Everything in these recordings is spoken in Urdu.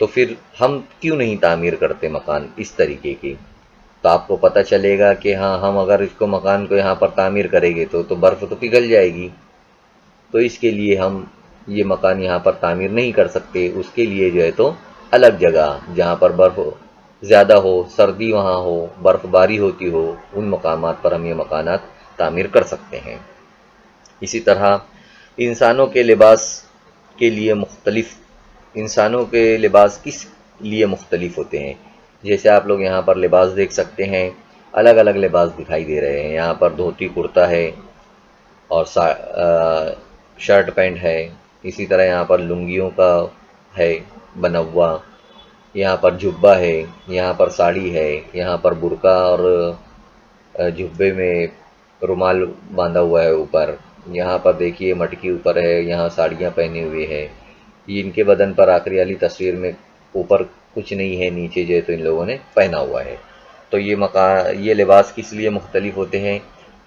تو پھر ہم کیوں نہیں تعمیر کرتے مکان اس طریقے کی؟ تو آپ کو پتہ چلے گا کہ ہاں ہم اگر اس کو مکان کو یہاں پر تعمیر کریں گے تو برف تو پگھل جائے گی، تو اس کے لیے ہم یہ مکان یہاں پر تعمیر نہیں کر سکتے. اس کے لیے جو ہے تو الگ جگہ جہاں پر برف زیادہ ہو، سردی وہاں ہو، برف باری ہوتی ہو، ان مقامات پر ہم یہ مکانات تعمیر کر سکتے ہیں. اسی طرح انسانوں کے لباس کے لیے انسانوں کے لباس کس لیے مختلف ہوتے ہیں؟ جیسے آپ لوگ یہاں پر لباس دیکھ سکتے ہیں، الگ الگ لباس دکھائی دے رہے ہیں. یہاں پر دھوتی کرتا ہے اور شرٹ پینٹ ہے. اسی طرح یہاں پر لنگیوں کا ہے بنا ہوا، یہاں پر جبہ ہے، یہاں پر ساڑی ہے، یہاں پر برقع اور جبے میں رومال باندھا ہوا ہے اوپر. یہاں پر دیکھیے مٹکی اوپر ہے، یہاں ساڑیاں پہنے ہوئے ہیں. یہ ان کے بدن پر آخری والی تصویر میں اوپر کچھ نہیں ہے، نیچے جو ہے تو ان لوگوں نے پہنا ہوا ہے. تو یہ لباس کس لیے مختلف ہوتے ہیں؟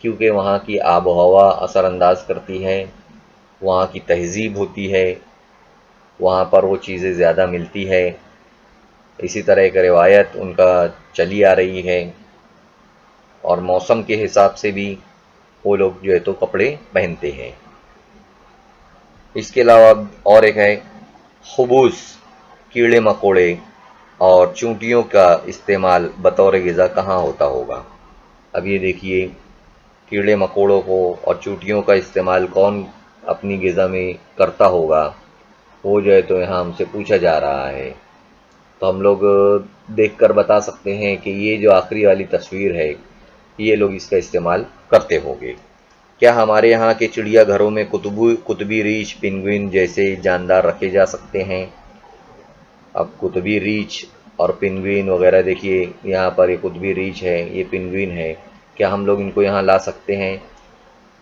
کیونکہ وہاں کی آب و ہوا اثر انداز کرتی ہے، وہاں کی تہذیب ہوتی ہے، وہاں پر وہ چیزیں زیادہ ملتی ہے. اسی طرح ایک روایت ان کا چلی آ رہی ہے، اور موسم کے حساب سے بھی وہ لوگ جو ہے تو کپڑے پہنتے ہیں. اس کے علاوہ اور ایک ہے خبوز، کیڑے مکوڑے اور چونٹیوں کا استعمال بطور غذا کہاں ہوتا ہوگا؟ اب یہ دیکھیے، کیڑے مکوڑوں کو اور چونٹیوں کا استعمال کون اپنی غذا میں کرتا ہوگا، وہ جو ہے تو یہاں ہم سے پوچھا جا رہا ہے. تو ہم لوگ دیکھ کر بتا سکتے ہیں کہ یہ جو آخری والی تصویر ہے، یہ لوگ اس کا استعمال کرتے ہوں گے. کیا ہمارے یہاں کے چڑیا گھروں میں قطبی ریچھ، پنگوئن جیسے جاندار رکھے جا سکتے ہیں؟ اب قطبی ریچھ اور پنگوئن وغیرہ دیکھیے، یہاں پر یہ قطبی ریچھ ہے، یہ پنگوئن ہے. کیا ہم لوگ ان کو یہاں لا سکتے ہیں؟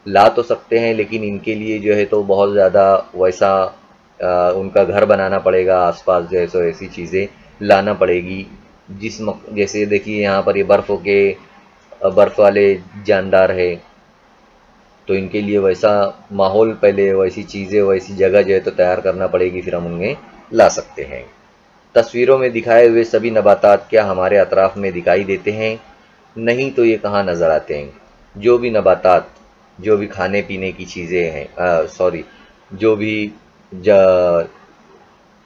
لا تو سکتے ہیں، لیکن ان کے لیے جو ہے تو بہت زیادہ ویسا ان کا گھر بنانا پڑے گا، آس پاس جو ہے سو ایسی چیزیں لانا پڑے گی. جیسے دیکھیے یہاں پر یہ برف والے جاندار ہے، تو ان کے لیے ویسا ماحول، پہلے ویسی چیزیں، ویسی جگہ جو ہے تو تیار کرنا پڑے گی، پھر ہم انہیں لا سکتے ہیں. تصویروں میں دکھائے ہوئے سبھی نباتات کیا ہمارے اطراف میں دکھائی دیتے ہیں؟ نہیں تو یہ کہاں نظر آتے ہیں؟ جو بھی نباتات، جو بھی کھانے پینے کی چیزیں ہیں، جو بھی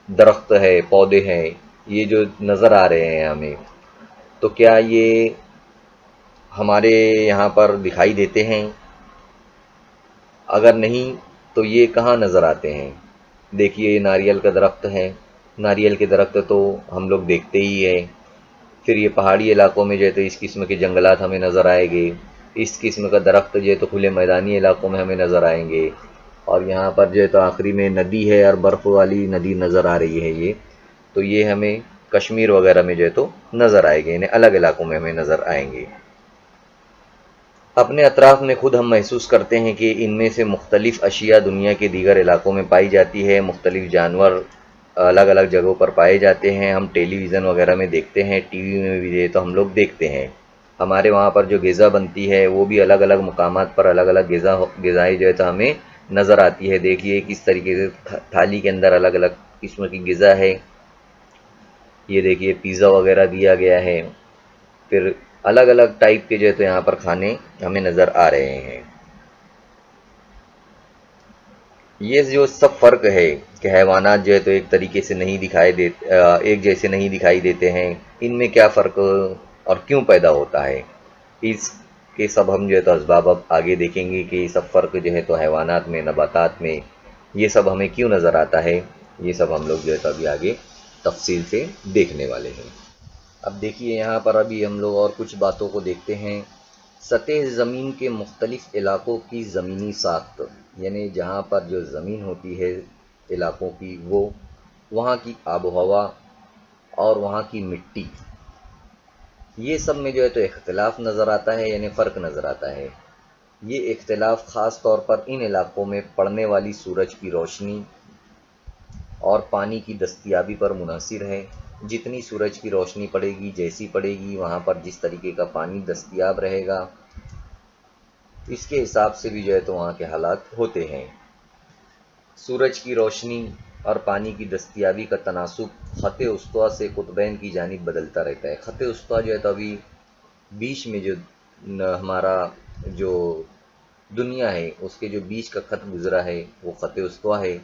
درخت ہے، پودے ہیں، یہ جو نظر آ رہے ہیں ہمیں، تو کیا یہ ہمارے یہاں پر دکھائی دیتے ہیں؟ اگر نہیں تو یہ کہاں نظر آتے ہیں؟ دیکھیے یہ ناریل کا درخت ہے، ناریل کے درخت تو ہم لوگ دیکھتے ہی ہیں. پھر یہ پہاڑی علاقوں میں جو ہے تو اس قسم کے جنگلات ہمیں نظر آئیں گے، اس قسم کا درخت جو ہے تو کھلے میدانی علاقوں میں ہمیں نظر آئیں گے. اور یہاں پر جو ہے تو آخری میں ندی ہے، اور برف والی ندی نظر آ رہی ہے. تو یہ ہمیں کشمیر وغیرہ میں جو ہے تو نظر آئے گے، انہیں الگ علاقوں میں ہمیں نظر آئیں گے. اپنے اطراف میں خود ہم محسوس کرتے ہیں کہ ان میں سے مختلف اشیاء دنیا کے دیگر علاقوں میں پائی جاتی ہے. مختلف جانور الگ الگ جگہوں پر پائے جاتے ہیں. ہم ٹیلی ویژن وغیرہ میں دیکھتے ہیں، ٹی وی میں بھی تو ہم لوگ دیکھتے ہیں. ہمارے وہاں پر جو غذا بنتی ہے وہ بھی الگ الگ مقامات پر الگ الگ غذائیں جو ہے تو ہمیں نظر آتی ہے. دیکھیے کس طریقے سے تھالی کے اندر الگ الگ قسم کی غذا ہے. یہ دیکھیے پیزا وغیرہ دیا گیا ہے. پھر الگ الگ ٹائپ کے جو ہے تو یہاں پر کھانے ہمیں نظر آ رہے ہیں. یہ جو سب فرق ہے کہ حیوانات جو ہے تو ایک طریقے سے ایک جیسے نہیں دکھائی دیتے ہیں، ان میں کیا فرق اور کیوں پیدا ہوتا ہے، اس کے سب ہم جو ہے تو اسباب اب آگے دیکھیں گے کہ یہ سب فرق جو ہے تو حیوانات میں، نباتات میں، یہ سب ہمیں کیوں نظر آتا ہے. یہ سب ہم لوگ جو ہے تو ابھی آگے تفصیل سے دیکھنے والے ہیں. اب دیکھیے یہاں پر ابھی ہم لوگ اور کچھ باتوں کو دیکھتے ہیں. سطح زمین کے مختلف علاقوں کی زمینی ساخت، یعنی جہاں پر جو زمین ہوتی ہے علاقوں کی، وہ وہاں کی آب و ہوا اور وہاں کی مٹی، یہ سب میں جو ہے تو اختلاف نظر آتا ہے، یعنی فرق نظر آتا ہے. یہ اختلاف خاص طور پر ان علاقوں میں پڑنے والی سورج کی روشنی اور پانی کی دستیابی پر منحصر ہے. جتنی سورج کی روشنی پڑے گی، جیسی پڑے گی، وہاں پر جس طریقے کا پانی دستیاب رہے گا، اس کے حساب سے بھی جو ہے تو وہاں کے حالات ہوتے ہیں. سورج کی روشنی اور پانی کی دستیابی کا تناسب خط استوا سے قطبین کی جانب بدلتا رہتا ہے۔ خط استوا جو ہے تو ابھی بیچ میں جو ہمارا جو دنیا ہے اس کے جو بیچ کا خط گزرا ہے وہ خط استوا ہے،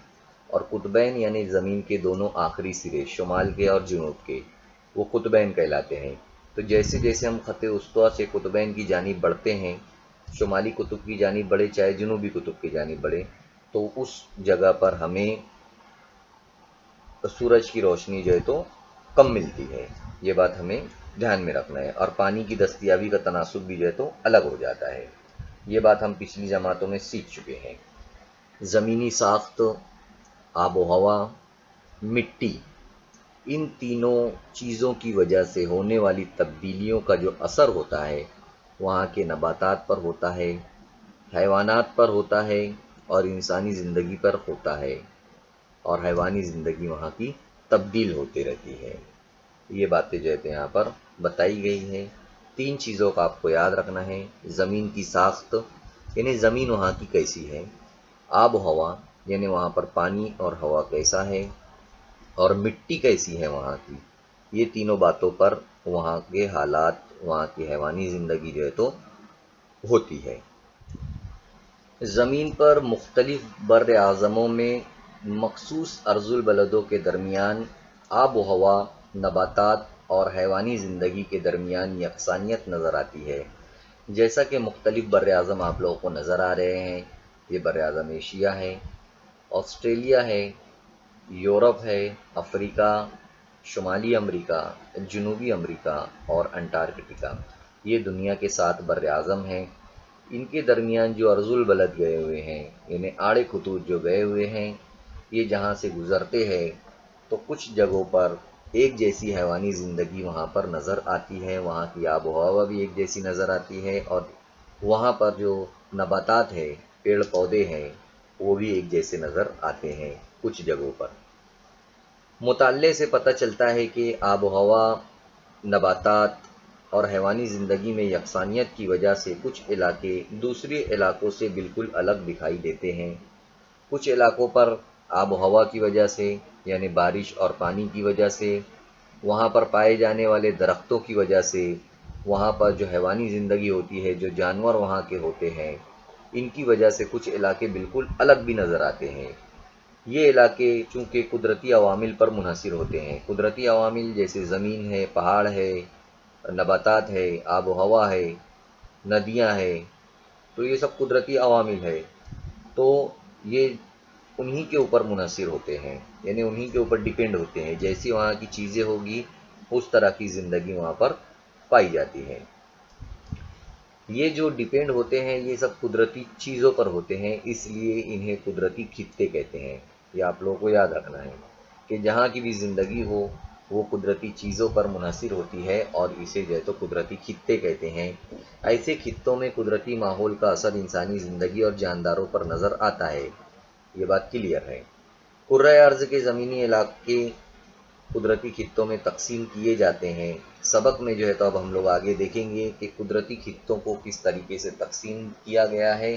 اور قطبین یعنی زمین کے دونوں آخری سرے شمال کے اور جنوب کے وہ قطبین کہلاتے ہیں۔ تو جیسے جیسے ہم خط استوا سے قطبین کی جانب بڑھتے ہیں، شمالی قطب کی جانب بڑھے چاہے جنوبی قطب کی جانب بڑھے، تو اس جگہ پر ہمیں سورج کی روشنی جو ہے تو کم ملتی ہے۔ یہ بات ہمیں دھیان میں رکھنا ہے، اور پانی کی دستیابی کا تناسب بھی جو ہے تو الگ ہو جاتا ہے۔ یہ بات ہم پچھلی جماعتوں میں سیکھ چکے ہیں۔ زمینی ساخت، آب و ہوا، مٹی، ان تینوں چیزوں کی وجہ سے ہونے والی تبدیلیوں کا جو اثر ہوتا ہے وہاں کے نباتات پر ہوتا ہے، حیوانات پر ہوتا ہے، اور انسانی زندگی پر ہوتا ہے، اور حیوانی زندگی وہاں کی تبدیل ہوتی رہتی ہے۔ یہ باتیں جو ہے یہاں پر بتائی گئی ہیں۔ 3 چیزوں کا آپ کو یاد رکھنا ہے۔ زمین کی ساخت یعنی زمین وہاں کی کیسی ہے، آب و ہوا یعنی وہاں پر پانی اور ہوا کیسا ہے، اور مٹی کیسی ہے وہاں کی۔ یہ تینوں باتوں پر وہاں کے حالات، وہاں کی حیوانی زندگی جو ہے تو ہوتی ہے۔ زمین پر مختلف بر اعظموں میں مخصوص ارض البلدوں کے درمیان آب و ہوا، نباتات اور حیوانی زندگی کے درمیان یکسانیت نظر آتی ہے۔ جیسا کہ مختلف بر اعظم آپ لوگوں کو نظر آ رہے ہیں، یہ بر اعظم ایشیا ہے، آسٹریلیا ہے، یورپ ہے، افریقہ، شمالی امریکہ، جنوبی امریکہ اور انٹارکٹیکا۔ یہ دنیا کے 7 بر اعظم ہیں۔ ان کے درمیان جو ارض البلد گئے ہوئے ہیں، یعنی آڑے خطوط جو گئے ہوئے ہیں، یہ جہاں سے گزرتے ہیں تو کچھ جگہوں پر ایک جیسی حیوانی زندگی وہاں پر نظر آتی ہے، وہاں کی آب و ہوا بھی ایک جیسی نظر آتی ہے، اور وہاں پر جو نباتات ہیں، پیڑ پودے ہیں، وہ بھی ایک جیسے نظر آتے ہیں کچھ جگہوں پر۔ مطالعے سے پتہ چلتا ہے کہ آب و ہوا، نباتات اور حیوانی زندگی میں یکسانیت کی وجہ سے کچھ علاقے دوسرے علاقوں سے بالکل الگ دکھائی دیتے ہیں۔ کچھ علاقوں پر آب و ہوا کی وجہ سے یعنی بارش اور پانی کی وجہ سے، وہاں پر پائے جانے والے درختوں کی وجہ سے، وہاں پر جو حیوانی زندگی ہوتی ہے، جو جانور وہاں کے ہوتے ہیں، ان کی وجہ سے کچھ علاقے بالکل الگ بھی نظر آتے ہیں۔ یہ علاقے چونکہ قدرتی عوامل پر منحصر ہوتے ہیں، قدرتی عوامل جیسے زمین ہے، پہاڑ ہے، نباتات ہے، آب و ہوا ہے، ندیاں ہیں، تو یہ سب قدرتی عوامل ہے، تو یہ انہی کے اوپر منحصر ہوتے ہیں، یعنی انہی کے اوپر ڈیپینڈ ہوتے ہیں۔ جیسی وہاں کی چیزیں ہوگی اس طرح کی زندگی وہاں پر پائی جاتی ہے۔ یہ جو ڈیپینڈ ہوتے ہیں یہ سب قدرتی چیزوں پر ہوتے ہیں، اس لیے انہیں قدرتی خطے کہتے ہیں۔ یہ آپ لوگوں کو یاد رکھنا ہے کہ جہاں کی بھی زندگی ہو وہ قدرتی چیزوں پر منحصر ہوتی ہے، اور اسے جو ہے تو قدرتی خطے کہتے ہیں۔ ایسے خطوں میں قدرتی ماحول کا اثر انسانی زندگی اور جانداروں پر نظر آتا ہے۔ یہ بات کلیئر ہے۔ کرۂ ارض کے زمینی علاقے قدرتی خطوں میں تقسیم کیے جاتے ہیں۔ سبق میں جو ہے تو اب ہم لوگ آگے دیکھیں گے کہ قدرتی خطوں کو کس طریقے سے تقسیم کیا گیا ہے،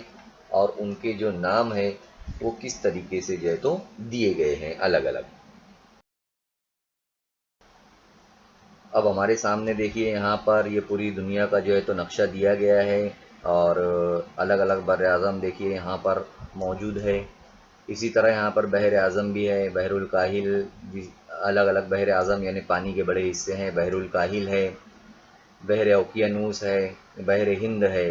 اور ان کے جو نام ہیں وہ کس طریقے سے جو ہے تو دیے گئے ہیں الگ الگ۔ اب ہمارے سامنے دیکھیے یہاں پر یہ پوری دنیا کا جو ہے تو نقشہ دیا گیا ہے، اور الگ الگ بر اعظم دیکھیے یہاں پر موجود ہے۔ اسی طرح یہاں پر بحر اعظم بھی ہے، بحر الکاہل بھی، الگ الگ بحر اعظم یعنی پانی کے بڑے حصے ہیں۔ بحر الکاہل ہے، بحر اوقیانوس ہے، بحر ہند ہے،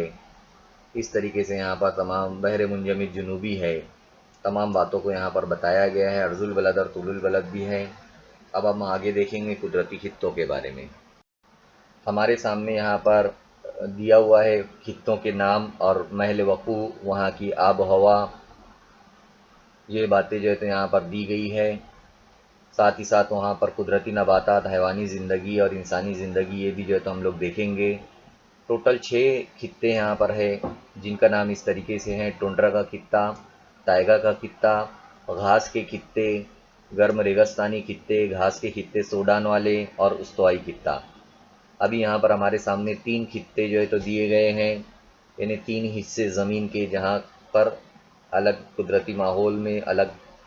اس طریقے سے یہاں پر تمام بحر منجمد جنوبی ہے۔ تمام باتوں کو یہاں پر بتایا گیا ہے، عرض البلد اور طول البلد بھی ہے۔ اب ہم آگے دیکھیں گے قدرتی خطوں کے بارے میں۔ ہمارے سامنے یہاں پر دیا ہوا ہے خطوں کے نام اور محل وقوع، وہاں کی آب و ہوا، یہ باتیں جو ہے تو یہاں پر دی گئی ہے۔ ساتھ ہی ساتھ وہاں پر قدرتی نباتات، حیوانی زندگی اور انسانی زندگی، یہ بھی جو ہے تو ہم لوگ دیکھیں گے۔ ٹوٹل 6 خطے یہاں پر ہے، جن کا نام اس طریقے سے ہیں: ٹونڈرا کا خطہ، تائگا کا خطہ، گھاس کے خطے، گرم ریگستانی خطے، گھاس کے خطے سوڈان والے، اور استوائی خطہ۔ ابھی یہاں پر ہمارے سامنے 3 خطے جو ہے تو دیے گئے ہیں، یعنی 3 حصے زمین کے، جہاں پر الگ قدرتی ماحول میں الگ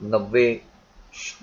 90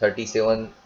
37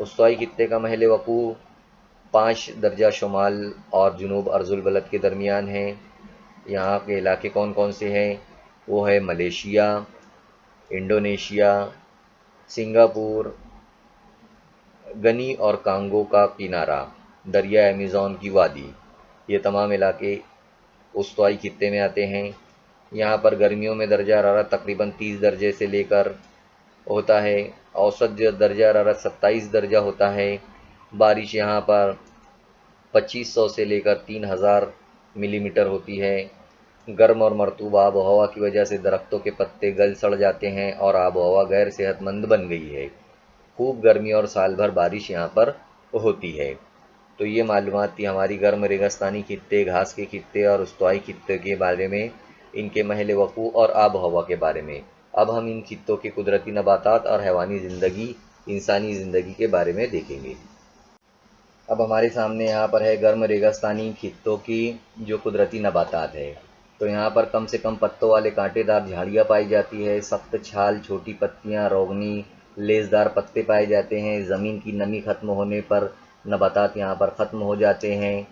استوائی خطے کا محل وقوع 5 درجہ شمال اور جنوب ارض البلد کے درمیان ہے۔ یہاں کے علاقے کون کون سے ہیں؟ وہ ہے ملیشیا، انڈونیشیا، سنگاپور، گنی اور کانگو کا کنارہ، دریا ایمیزون کی وادی، یہ تمام علاقے استوائی خطے میں آتے ہیں۔ یہاں پر گرمیوں میں درجہ حرارت تقریباً 30 درجے سے لے کر ہوتا ہے، اوسط درجہ حرارت 27 درجہ ہوتا ہے۔ بارش یہاں پر 2500 سے لے کر 3000 ملی میٹر ہوتی ہے۔ گرم اور مرطوب آب و ہوا کی وجہ سے درختوں کے پتے گل سڑ جاتے ہیں اور آب و ہوا غیر صحت مند بن گئی ہے۔ خوب گرمی اور سال بھر بارش یہاں پر ہوتی ہے۔ تو یہ معلومات تھی ہماری گرم ریگستانی خطے، گھاس کے خطے اور استوائی خطے کے بارے میں، ان کے محل وقوع اور آب و ہوا کے بارے میں۔ اب ہم ان خطوں کے قدرتی نباتات اور حیوانی زندگی، انسانی زندگی کے بارے میں دیکھیں گے۔ اب ہمارے سامنے یہاں پر ہے گرم ریگستانی خطوں کی جو قدرتی نباتات ہے۔ تو یہاں پر کم سے کم پتوں والے کانٹے دار جھاڑیاں پائی جاتی ہے، سخت چھال، چھوٹی پتیاں، روغنی لیسدار پتے پائے جاتے ہیں۔ زمین کی نمی ختم ہونے پر نباتات یہاں پر ختم ہو جاتے ہیں۔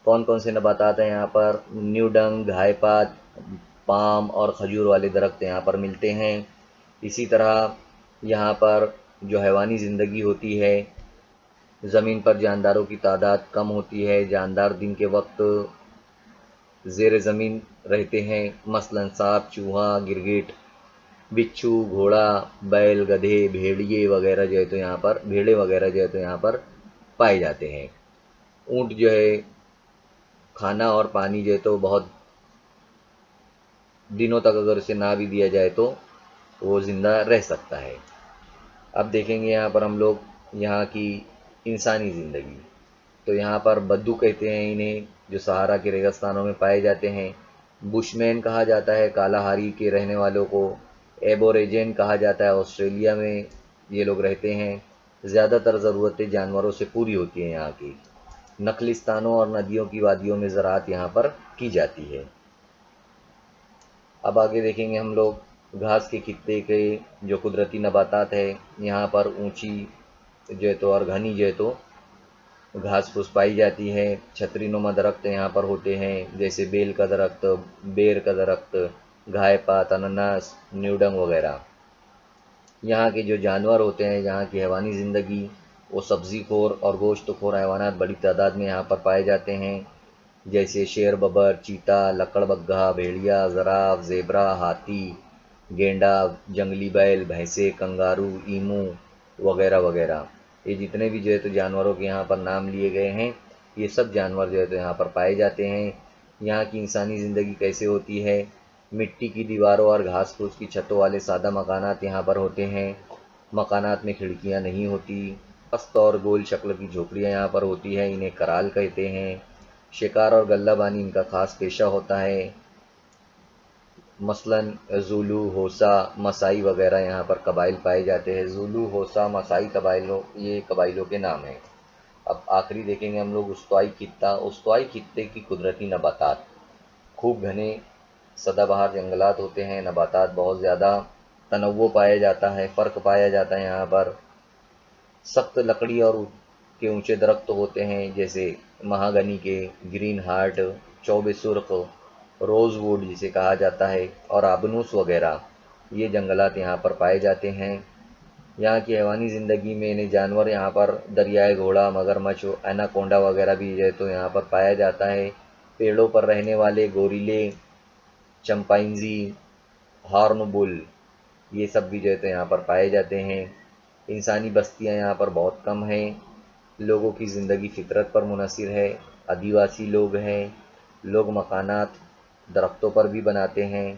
کون کون سے نباتات ہیں یہاں پر؟ نیوڈنگ، گھائے پات، پام اور کھجور والے درخت یہاں پر ملتے ہیں۔ اسی طرح یہاں پر جو حیوانی زندگی ہوتی ہے، زمین پر جانداروں کی تعداد کم ہوتی ہے، جاندار دن کے وقت زیر زمین رہتے ہیں، مثلا سانپ، چوہا، گرگٹ، بچھو، گھوڑا، بیل، گدھے، بھیڑیے وغیرہ جو ہے تو یہاں پر بھیڑے وغیرہ جو ہے تو یہاں پر پائے جاتے ہیں۔ اونٹ جو ہے کھانا اور پانی جو ہے تو بہت دنوں تک اگر اسے نہ بھی دیا جائے تو وہ زندہ رہ سکتا ہے۔ اب دیکھیں گے یہاں پر ہم لوگ یہاں کی انسانی زندگی۔ تو یہاں پر بدو کہتے ہیں انہیں، جو صحارا کے ریگستانوں میں پائے جاتے ہیں۔ بش مین کہا جاتا ہے کالہاری کے رہنے والوں کو۔ ایبوریجن کہا جاتا ہے، آسٹریلیا میں یہ لوگ رہتے ہیں۔ زیادہ تر ضرورتیں جانوروں سے پوری ہوتی ہیں یہاں کی۔ نخلستانوں اور ندیوں کی وادیوں میں زراعت یہاں پر کی جاتی ہے۔ اب آگے دیکھیں گے ہم لوگ گھاس کے خطے کے جو قدرتی نباتات ہے۔ یہاں پر اونچی جو ہے تو اور گھنی جو ہے تو گھاس پھوس پائی جاتی ہے۔ چھتری نما درخت یہاں پر ہوتے ہیں، جیسے بیل کا درخت، بیر کا درخت، گھائے پات، انناس، نیوڈنگ وغیرہ۔ یہاں کے جو جانور ہوتے ہیں، یہاں کی حیوانی زندگی، وہ سبزی خور اور گوشت خور حیوانات بڑی تعداد میں یہاں پر پائے جاتے ہیں، جیسے شیر، ببر، چیتا، لکڑ بگھا، بھیڑیا، زراف، زیبرا، ہاتھی، گینڈا، جنگلی بیل، بھینسیں، کنگارو، ایمو وغیرہ وغیرہ۔ یہ جتنے بھی جو ہے تو جانوروں کے یہاں پر نام لیے گئے ہیں، یہ سب جانور جو ہے تو یہاں پر پائے جاتے ہیں۔ یہاں کی انسانی زندگی کیسے ہوتی ہے؟ مٹی کی دیواروں اور گھاس پھوس کی چھتوں والے سادہ مکانات یہاں پر ہوتے ہیں۔ مکانات میں کھڑکیاں نہیں ہوتی۔ پست اور گول شکل کی جھوپڑیاں یہاں پر ہوتی ہیں، انہیں کرال کہتے ہیں۔ شکار اور غلہ بانی ان کا خاص پیشہ ہوتا ہے۔ مثلاً زولو، ہوسا، مسائی وغیرہ یہاں پر قبائل پائے جاتے ہیں۔ زولو، ہوسا، مسائی یہ قبائلوں کے نام ہیں۔ اب آخری دیکھیں گے ہم لوگ استوائی خطہ۔ استوائی خطے کی قدرتی نباتات۔ خوب گھنے سدا بہار جنگلات ہوتے ہیں، نباتات بہت زیادہ، تنوع پایا جاتا ہے، فرق پایا جاتا ہے یہاں پر۔ سخت لکڑی اور کے اونچے درخت ہوتے ہیں، جیسے مہاگنی کے، گرین ہارٹ، چوبے سرخ، روز ووڈ جسے کہا جاتا ہے، اور آبنوس وغیرہ، یہ جنگلات یہاں پر پائے جاتے ہیں۔ یہاں کی حیوانی زندگی میں انہیں جانور یہاں پر دریائے گھوڑا، مگرمچھ، ایناکونڈا وغیرہ بھی جو ہے تو یہاں پر پایا جاتا ہے۔ پیڑوں پر رہنے والے گوریلے، چمپائنزی، ہارن بل، یہ سب بھی جو ہے تو یہاں پر پائے جاتے ہیں۔ انسانی بستیاں یہاں پر بہت کم ہیں۔ لوگوں کی زندگی فطرت پر منحصر ہے۔ آدیواسی لوگ ہیں۔ لوگ مکانات درختوں پر بھی بناتے ہیں۔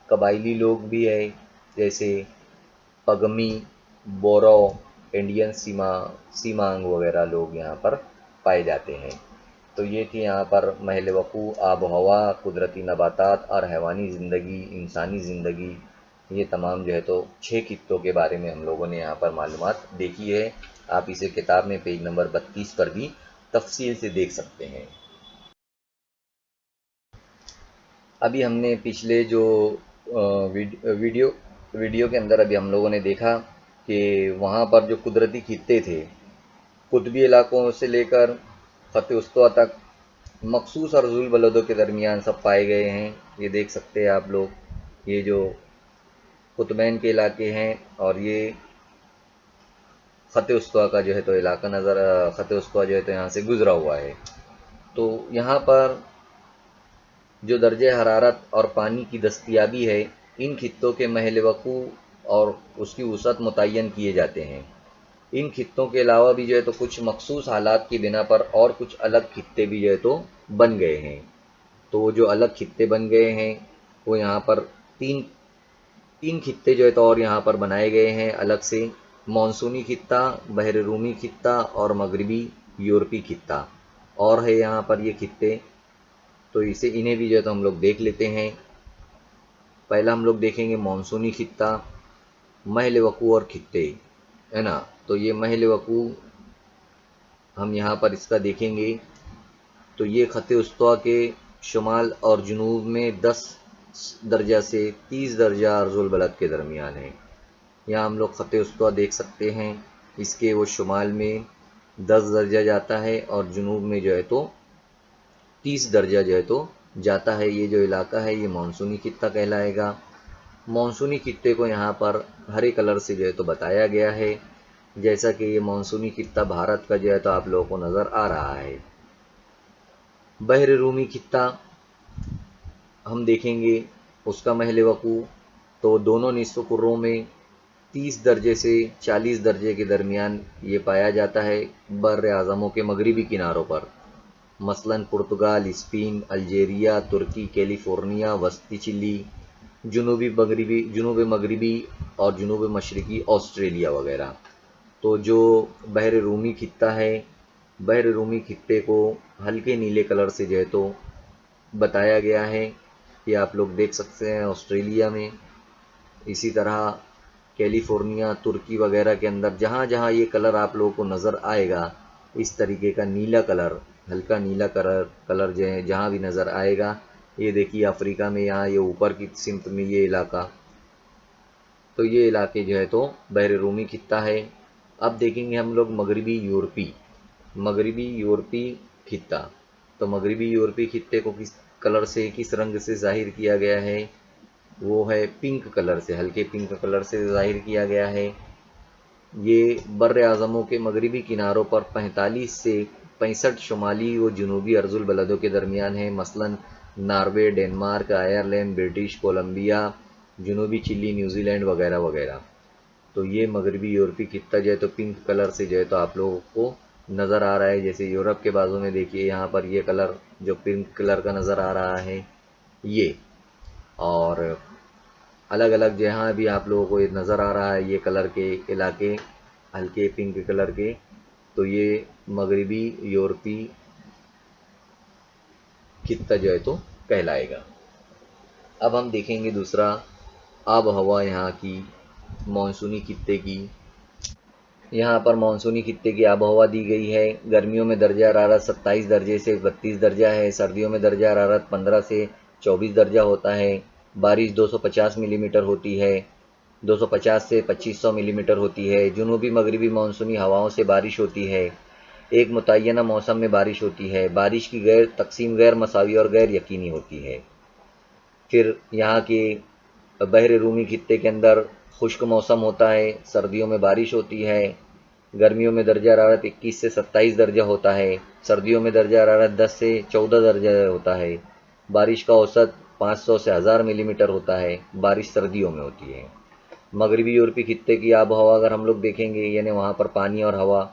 قبائلی لوگ بھی ہیں، جیسے پگمی، بورو، انڈین سیمانگ وغیرہ لوگ یہاں پر پائے جاتے ہیں۔ تو یہ تھی یہاں پر محل وقوع، آب و ہوا، قدرتی نباتات اور حیوانی زندگی، انسانی زندگی، یہ تمام جو ہے تو 6 خطوں کے بارے میں ہم لوگوں نے یہاں پر معلومات دیکھی ہے۔ آپ اسے کتاب میں پیج نمبر 32 پر بھی تفصیل سے دیکھ سکتے ہیں۔ ابھی ہم نے پچھلے جو ویڈیو کے اندر ابھی ہم لوگوں نے دیکھا کہ وہاں پر جو قدرتی خطے تھے، قطبی علاقوں سے لے کر خط وسطیٰ تک مخصوص اور ذوال بلدوں کے درمیان سب پائے گئے ہیں. یہ دیکھ سکتے ہیں آپ لوگ، یہ جو قطبین کے علاقے ہیں اور یہ خط وسطیٰ کا جو ہے تو علاقہ خط وسطیٰ جو ہے تو یہاں سے گزرا ہوا ہے. تو یہاں پر جو درجہ حرارت اور پانی کی دستیابی ہے، ان خطوں کے محل وقوع اور اس کی وسعت متعین کیے جاتے ہیں. ان خطوں کے علاوہ بھی جو ہے تو کچھ مخصوص حالات کی بنا پر اور کچھ الگ خطے بھی جو ہے تو بن گئے ہیں. تو وہ جو الگ خطے بن گئے ہیں وہ یہاں پر تین خطے جو ہے تو اور یہاں پر بنائے گئے ہیں الگ سے: مانسونی خطہ، بحر رومی خطہ اور مغربی یورپی خطہ. اور ہے یہاں پر یہ خطے، تو انہیں بھی جو ہے تو ہم لوگ دیکھ لیتے ہیں. پہلا ہم لوگ دیکھیں گے مانسونی خطہ، محل وقوع اور خطے، ہے نا. تو یہ محل وقوع ہم یہاں پر اس کا دیکھیں گے. تو یہ خط وسطیٰ کے شمال اور جنوب میں 10 درجہ سے 30 درجہ عرض البلد کے درمیان ہے. یہاں ہم لوگ خط وسطیٰ دیکھ سکتے ہیں، اس کے وہ شمال میں 10 درجہ جاتا ہے اور جنوب میں جو ہے تو 30 درجہ جو ہے تو جاتا ہے. یہ جو علاقہ ہے یہ مانسونی خطہ کہلائے گا. مانسونی خطے کو یہاں پر ہرے کلر سے جو ہے تو بتایا گیا ہے، جیسا کہ یہ مانسونی خطہ بھارت کا جو ہے تو آپ لوگوں کو نظر آ رہا ہے. بحر رومی خطہ ہم دیکھیں گے اس کا محل وقوع، تو دونوں نصف کروں میں 30 درجے سے 40 درجے کے درمیان یہ پایا جاتا ہے بر اعظموں کے مغربی کناروں پر، مثلاً پرتگال، اسپین، الجیریا، ترکی، کیلیفورنیا، وسطی چلی، جنوب مغربی اور جنوب مشرقی آسٹریلیا وغیرہ. تو جو بحر رومی خطہ ہے، بحر رومی خطے کو ہلکے نیلے کلر سے جو ہے تو بتایا گیا ہے، یہ آپ لوگ دیکھ سکتے ہیں آسٹریلیا میں. اسی طرح کیلیفورنیا، ترکی وغیرہ کے اندر جہاں جہاں یہ کلر آپ لوگوں کو نظر آئے گا، اس طریقے کا نیلا کلر، ہلکا نیلا کلر جو ہے جہاں بھی نظر آئے گا، یہ دیکھیے افریقہ میں یہاں یہ اوپر کی سمت میں یہ علاقہ، تو یہ علاقے جو ہے تو بحر رومی خطہ ہے. اب دیکھیں گے ہم لوگ مغربی یورپی خطہ. تو مغربی یورپی خطے کو کس کلر سے، کس رنگ سے ظاہر کیا گیا ہے؟ وہ ہے پنک کلر سے، ہلکے پنک کلر سے ظاہر کیا گیا ہے. یہ بر اعظموں کے مغربی کناروں پر 45 سے 65 شمالی و جنوبی عرض البلدوں کے درمیان ہے، مثلاً Norway, Denmark, Ireland, British Columbia, جنوبی چلی، نیوزی لینڈ وغیرہ وغیرہ. تو یہ مغربی یورپی خطہ جو ہے تو پنک کلر سے جو ہے تو آپ لوگوں کو نظر آ رہا ہے. جیسے یورپ کے بازو میں دیکھیے یہاں پر یہ کلر جو پنک کلر کا نظر آ رہا ہے یہ، اور الگ الگ جہاں بھی آپ لوگوں کو یہ نظر آ رہا ہے یہ کلر کے علاقے ہلکے پنک کلر کے، تو یہ مغربی یورپی خطہ جو ہے تو کہلائے گا. اب ہم دیکھیں گے دوسرا آب و ہوا یہاں کی مانسونی خطے کی. یہاں پر مانسونی خطے کی آب و ہوا دی گئی ہے. گرمیوں میں درجہ حرارت 27 درجے سے 32 درجہ ہے، سردیوں میں درجہ حرارت 15 سے 24 درجہ ہوتا ہے. بارش 250 ملی میٹر ہوتی ہے، 250 سے 2500 ملی میٹر ہوتی ہے. جنوبی مغربی مانسونی ہواؤں سے بارش ہوتی ہے. ایک متعینہ موسم میں بارش ہوتی ہے. بارش کی تقسیم غیر مساوی اور غیر یقینی ہوتی ہے. پھر یہاں کے بحر رومی خطے کے اندر خشک موسم ہوتا ہے، سردیوں میں بارش ہوتی ہے. گرمیوں میں درجہ حرارت 21 سے 27 درجہ ہوتا ہے، سردیوں میں درجہ حرارت 10 سے 14 درجہ ہوتا ہے. بارش کا اوسط 500 سے 1000 ملی میٹر ہوتا ہے. بارش سردیوں میں ہوتی ہے. مغربی یورپی خطے کی آب و ہوا اگر ہم لوگ دیکھیں گے، یعنی وہاں پر پانی اور ہوا،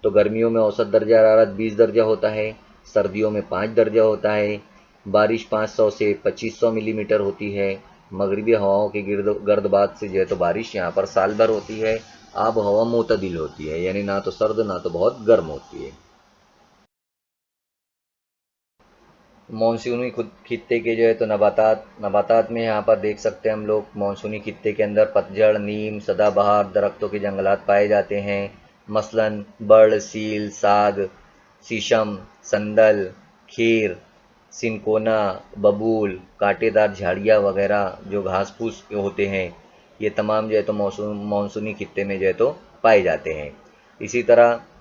تو گرمیوں میں اوسط درجہ حرارت 20 درجہ ہوتا ہے، سردیوں میں 5 درجہ ہوتا ہے. بارش 500 سے 2500 ملی میٹر ہوتی ہے. مغربی ہواؤں کے گرد باد سے جو ہے تو بارش یہاں پر سال بھر ہوتی ہے. آب و ہوا معتدل ہوتی ہے، یعنی نہ تو سرد نہ تو بہت گرم ہوتی ہے. مانسونی خطے کے جو ہے تو نباتات میں یہاں پر دیکھ سکتے ہیں ہم لوگ مانسونی خطے کے اندر پتجھڑ، نیم، سدا بہار درختوں کے جنگلات پائے جاتے ہیں، مثلاً برڈ، سیل، ساگ، شیشم، سندل، کھیر، سنکونا، ببول، کانٹے دار جھاڑیاں وغیرہ جو گھاس پھوس کے ہوتے ہیں، یہ تمام جو ہے تو مانسونی خطے میں جو ہے تو پائے جاتے ہیں. اسی طرح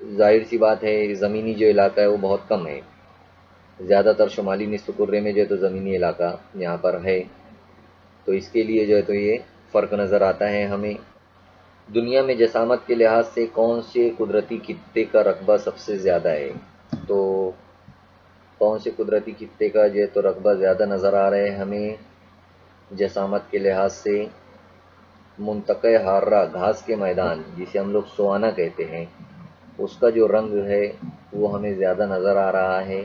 ظاہر سی بات ہے زمینی جو علاقہ ہے وہ بہت کم ہے، زیادہ تر شمالی نصف کرے میں جو ہے تو زمینی علاقہ یہاں پر ہے، تو اس کے لیے جو ہے تو یہ فرق نظر آتا ہے ہمیں۔ دنیا میں جسامت کے لحاظ سے کون سے قدرتی خطے کا رقبہ سب سے زیادہ ہے؟ تو کون سے قدرتی خطے کا جو ہے تو رقبہ زیادہ نظر آ رہا ہے ہمیں جسامت کے لحاظ سے؟ منطقہ حارہ گھاس کے میدان جسے ہم لوگ سوانا کہتے ہیں، اس کا جو رنگ ہے وہ ہمیں زیادہ نظر آ رہا ہے۔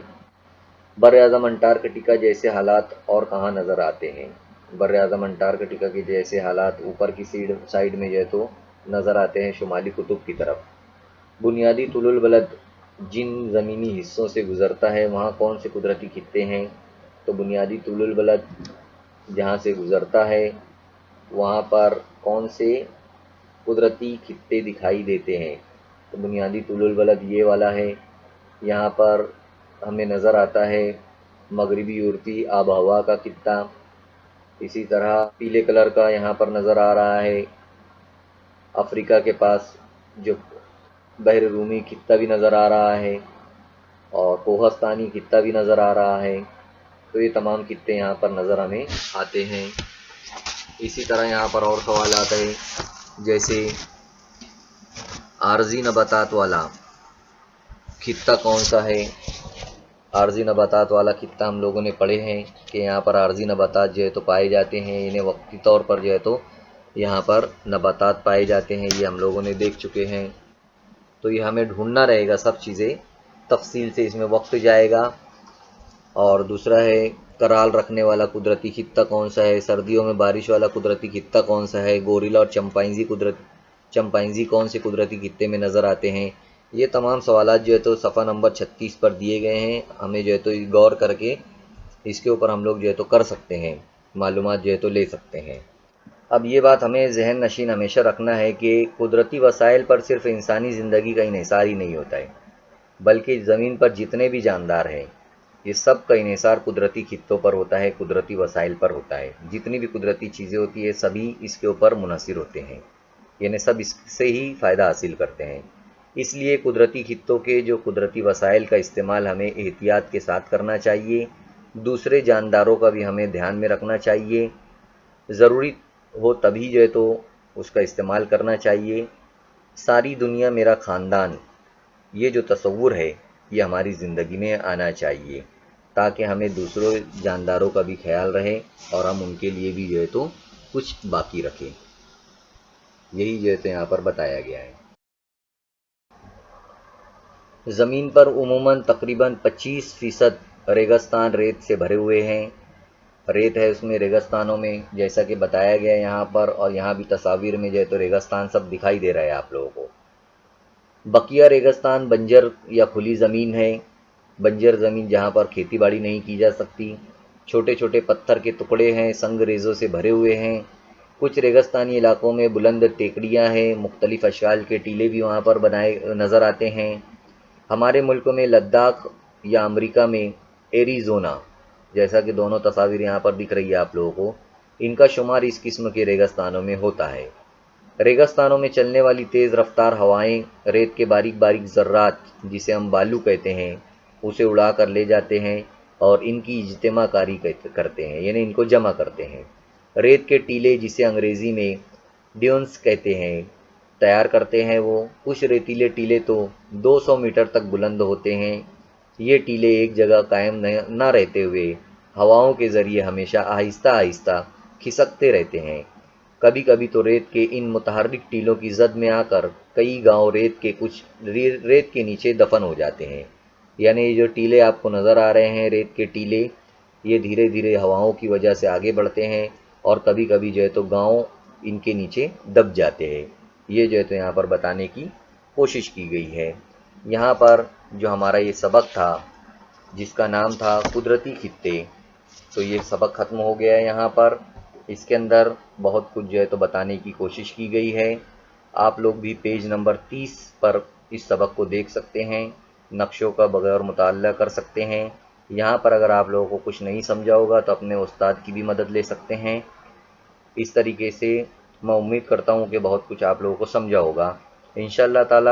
بر اعظم انٹارکٹیکا جیسے حالات اور کہاں نظر آتے ہیں؟ بر اعظم انٹارکٹیکا کے جیسے حالات اوپر کی سائڈ میں جو ہے تو نظر آتے ہیں شمالی قطب کی طرف۔ بنیادی طول البلد جن زمینی حصوں سے گزرتا ہے وہاں کون سے قدرتی خطے ہیں؟ تو بنیادی طول البلد جہاں سے گزرتا ہے وہاں پر کون سے قدرتی خطے دکھائی دیتے ہیں؟ تو بنیادی طول البلد یہ والا ہے، یہاں پر ہمیں نظر آتا ہے مغربی یورپی آب و ہوا کا خطہ، اسی طرح پیلے کلر کا یہاں پر نظر آ رہا ہے افریقہ کے پاس جو بحر رومی خطہ بھی نظر آ رہا ہے اور کوہستانی خطہ بھی نظر آ رہا ہے، تو یہ تمام خطے یہاں پر نظر ہمیں آتے ہیں۔ اسی طرح یہاں پر اور سوالات ہیں جیسے عارضی نباتات والا خطہ کون سا ہے؟ عارضی نباتات والا خطہ ہم لوگوں نے پڑھے ہیں کہ یہاں پر عارضی نباتات جو ہے تو پائے جاتے ہیں، انہیں وقتی طور پر جو ہے تو یہاں پر نباتات پائے جاتے ہیں، یہ ہم لوگوں نے دیکھ چکے ہیں، تو یہ ہمیں ڈھونڈنا رہے گا سب چیزیں تفصیل سے، اس میں وقت جائے گا۔ اور دوسرا ہے کرال رکھنے والا قدرتی خطہ کون سا ہے؟ سردیوں میں بارش والا قدرتی خطہ کون سا ہے؟ گوریلا اور چمپائنزی کون سے قدرتی خطے میں نظر آتے ہیں؟ یہ تمام سوالات جو ہے تو صفحہ نمبر 36 پر دیے گئے ہیں، ہمیں جو ہے تو غور کر کے اس کے اوپر ہم لوگ جو ہے تو کر سکتے ہیں، معلومات جو ہے تو لے سکتے ہیں۔ اب یہ بات ہمیں ذہن نشین ہمیشہ رکھنا ہے کہ قدرتی وسائل پر صرف انسانی زندگی کا انحصار ہی نہیں ہوتا ہے، بلکہ زمین پر جتنے بھی جاندار ہیں یہ سب کا انحصار قدرتی خطوں پر ہوتا ہے، قدرتی وسائل پر ہوتا ہے، جتنی بھی قدرتی چیزیں ہوتی ہیں سبھی اس کے اوپر منحصر ہوتے ہیں، یعنی سب اس سے ہی فائدہ حاصل کرتے ہیں۔ اس لیے قدرتی خطوں کے جو قدرتی وسائل کا استعمال ہمیں احتیاط کے ساتھ کرنا چاہیے، دوسرے جانداروں کا بھی ہمیں دھیان میں رکھنا چاہیے، ضروری ہو تبھی جو ہے تو اس کا استعمال کرنا چاہیے۔ ساری دنیا میرا خاندان، یہ جو تصور ہے یہ ہماری زندگی میں آنا چاہیے تاکہ ہمیں دوسروں جانداروں کا بھی خیال رہے اور ہم ان کے لیے بھی جو ہے تو کچھ باقی رکھیں، یہی جو ہے تو یہاں پر بتایا گیا ہے۔ زمین پر عموماً تقریباً 25% ریگستان ریت سے بھرے ہوئے ہیں، ریت ہے اس میں ریگستانوں میں، جیسا کہ بتایا گیا ہے یہاں پر، اور یہاں بھی تصاویر میں جو ہے تو ریگستان سب دکھائی دے رہا ہے آپ لوگوں کو۔ بقیہ ریگستان بنجر یا کھلی زمین ہے، بنجر زمین جہاں پر کھیتی باڑی نہیں کی جا سکتی، چھوٹے چھوٹے پتھر کے ٹکڑے ہیں، سنگ ریزوں سے بھرے ہوئے ہیں، کچھ ریگستانی علاقوں میں بلند ٹیکڑیاں ہیں، مختلف اشکال کے ٹیلے بھی وہاں پر بنائے نظر آتے ہیں۔ ہمارے ملک میں لداخ یا امریکہ میں ایریزونا، جیسا کہ دونوں تصاویر یہاں پر دکھ رہی ہے آپ لوگوں کو، ان کا شمار اس قسم کے ریگستانوں میں ہوتا ہے۔ ریگستانوں میں چلنے والی تیز رفتار ہوائیں ریت کے باریک باریک ذرات جسے ہم بالو کہتے ہیں اسے اڑا کر لے جاتے ہیں اور ان کی اجتماع کاری کرتے ہیں، یعنی ان کو جمع کرتے ہیں۔ ریت کے ٹیلے جسے انگریزی میں ڈیونز کہتے ہیں تیار کرتے ہیں وہ، کچھ ریتیلے ٹیلے تو 200 میٹر تک بلند ہوتے ہیں۔ یہ ٹیلے ایک جگہ قائم نہ رہتے ہوئے ہواؤں کے ذریعے ہمیشہ آہستہ آہستہ کھسکتے رہتے ہیں۔ کبھی کبھی تو ریت کے ان متحرک ٹیلوں کی زد میں آ کر کئی گاؤں ریت کے نیچے دفن ہو جاتے ہیں، یعنی یہ جو ٹیلے آپ کو نظر آ رہے ہیں ریت کے ٹیلے، یہ دھیرے دھیرے ہواؤں کی وجہ سے آگے بڑھتے ہیں اور کبھی کبھی جو ہے تو گاؤں ان کے نیچے دب جاتے ہیں، یہ جو ہے تو یہاں پر بتانے کی کوشش کی گئی ہے۔ یہاں پر جو ہمارا یہ سبق تھا جس کا نام تھا قدرتی خطے، تو یہ سبق ختم ہو گیا ہے۔ یہاں پر اس کے اندر بہت کچھ جو ہے تو بتانے کی کوشش کی گئی ہے، آپ لوگ بھی پیج نمبر 30 پر اس سبق کو دیکھ سکتے ہیں، نقشوں کا بغیر مطالعہ کر سکتے ہیں۔ یہاں پر اگر آپ لوگوں کو کچھ نہیں سمجھا ہوگا تو اپنے استاد کی بھی مدد لے سکتے ہیں۔ اس طریقے سے میں امید کرتا ہوں کہ بہت کچھ آپ لوگوں کو سمجھا ہوگا۔ انشاءاللہ تعالی